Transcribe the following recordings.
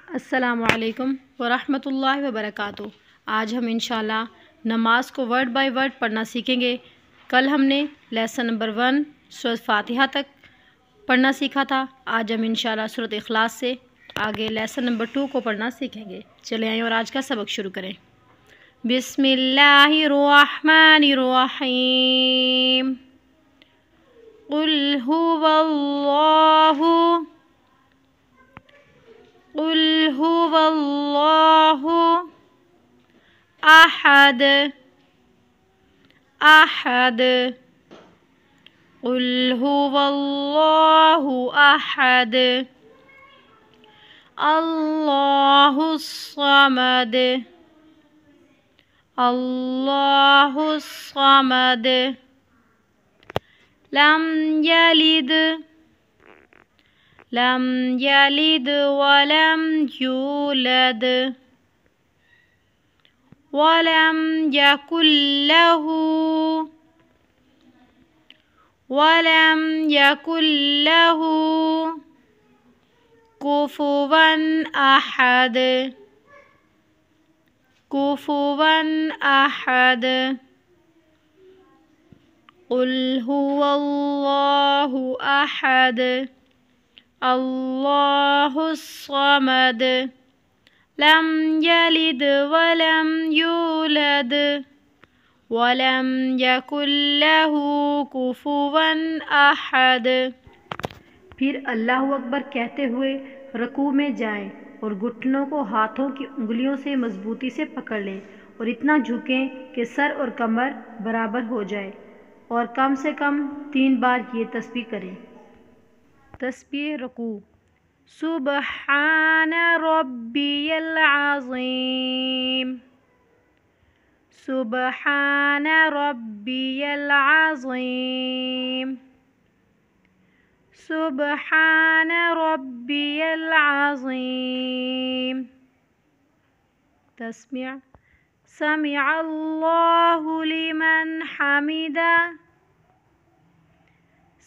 السلام علیکم ورحمۃ اللہ وبرکاتہ۔ آج ہم انشاءاللہ نماز کو ورڈ بائی ورڈ پڑھنا سیکھیں گے۔ کل ہم نے لیسن نمبر 1 سورۃ فاتحہ تک پڑھنا سیکھا تھا۔ آج ہم انشاءاللہ سورۃ اخلاص سے آگے لیسن نمبر 2 کو پڑھنا سیکھیں گے۔ چلیں آئیں اور آج کا سبق شروع کریں۔ بسم اللہ الرحمن الرحیم۔ قل هو اللہ احد قل هو اللہ احد اللہ الصمد لم يلد ولم يولد ولم يكن له كفوا أحد قل هو الله أحد الله الصمد لم يلد ولم يولد ولم يكن له كفوا أحد۔ پھر اللہ اکبر کہتے ہوئے رکوع میں جائیں اور گھٹنوں کو ہاتھوں کی انگلیوں سے مضبوطی سے پکڑ لیں اور اتنا جھکیں کہ سر اور کمر برابر ہو جائے، اور کم سے کم 3 بار یہ تسبیح کریں۔ تسبیح رکوع: سبحان ربی العظیم، سبحان ربی العظیم، سبحان ربی العظیم۔ تسمیع: سمع اللہ لمن حمدہ،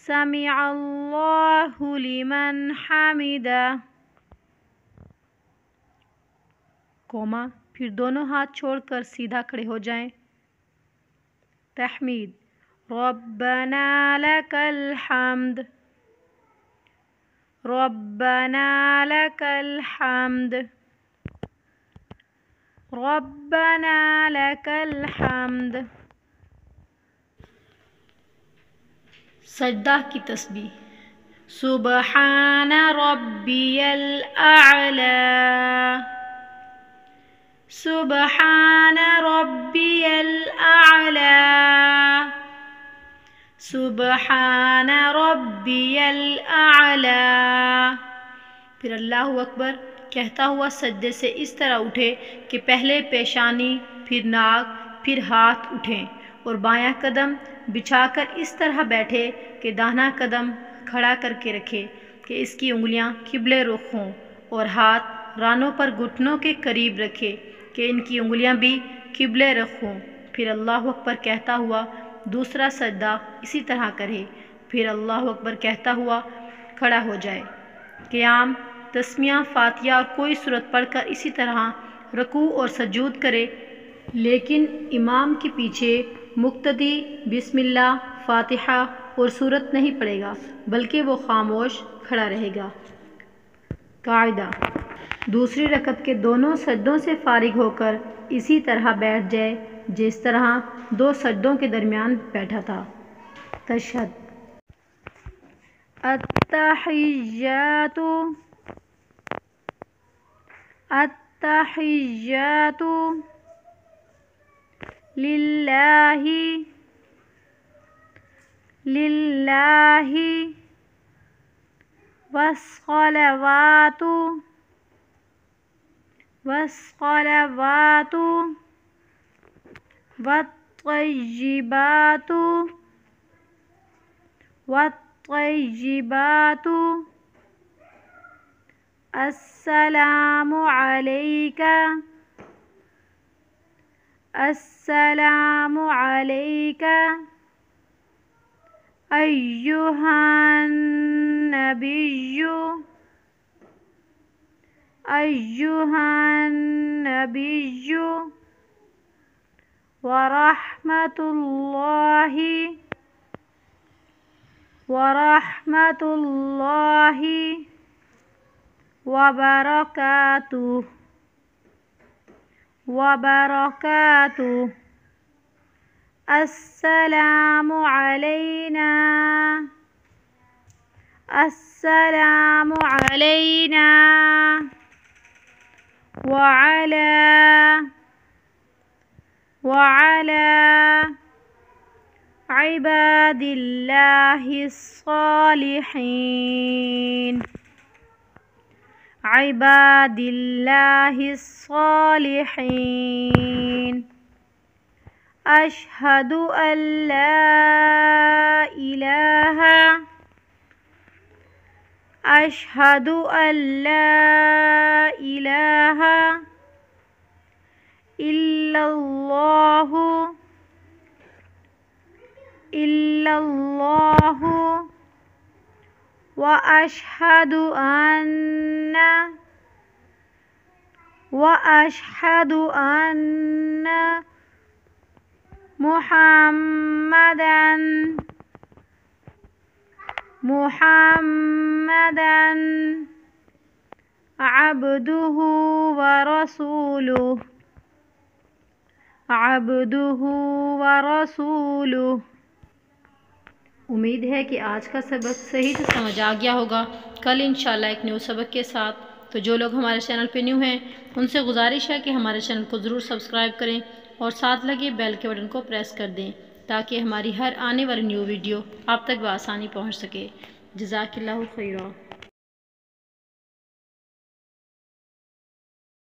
سمع اللہ لمن حمدہ۔ کوما: پھر دونوں ہاتھ چھوڑ کر سیدھا کھڑے ہو جائیں۔ تحمید: ربنا لک الحمد، ربنا لک الحمد، ربنا لک الحمد۔ سجدہ کی تسبیح: سبحان ربی الاعلی، سبحان ربی الاعلی، سبحان ربی الاعلی۔ پھر اللہ اکبر کہتا ہوا سجدے سے اس طرح اٹھے کہ پہلے پیشانی، پھر ناک، پھر ہاتھ اٹھیں، اور بایاں قدم بچھا کر اس طرح بیٹھے کہ داہنا قدم کھڑا کر کے رکھے کہ اس کی انگلیاں قبلہ رخ ہوں، اور ہاتھ رانوں پر گھٹنوں کے قریب رکھے کہ ان کی انگلیاں بھی قبلہ رخ ہوں۔ پھر اللہ اکبر کہتا ہوا دوسرا سجدہ اسی طرح کرے، پھر اللہ اکبر کہتا ہوا کھڑا ہو جائے۔ قیام: تسمیہ، فاتحہ اور کوئی سورت پڑھ کر اسی طرح رکوع اور سجود کرے، لیکن امام کے پیچھے مقتدی بسم اللہ، فاتحہ اور سورت نہیں پڑھے گا، بلکہ وہ خاموش کھڑا رہے گا۔ قاعدہ: دوسری رکعت کے دونوں سجدوں سے فارغ ہو کر اسی طرح بیٹھ جائے جس طرح 2 سجدوں کے درمیان بیٹھا تھا۔ تشہد: التحیات التحیات للہ للہ والصلوات والصلوات والطیبات والطیبات السلام علیک السلام علیک ایہا النبی أيها النبي ورحمة الله وبركاته. السلام علينا وعلى عباد الله الصالحين. أشهد أن لا إله إلا الله وأشهد أن محمدًا عبده ورسوله. امید ہے کہ آج کا سبق صحیح سے سمجھ آ گیا ہوگا۔ کل انشاءاللہ ایک نیو سبق کے ساتھ۔ تو جو لوگ ہمارے چینل پہ نیو ہیں ان سے گزارش ہے کہ ہمارے چینل کو ضرور سبسکرائب کریں اور ساتھ لگے بیل کے بٹن کو پریس کر دیں تاکہ ہماری ہر آنے والی نیو ویڈیو آپ تک بآسانی پہنچ سکے۔ جزاک اللہ خیرہ۔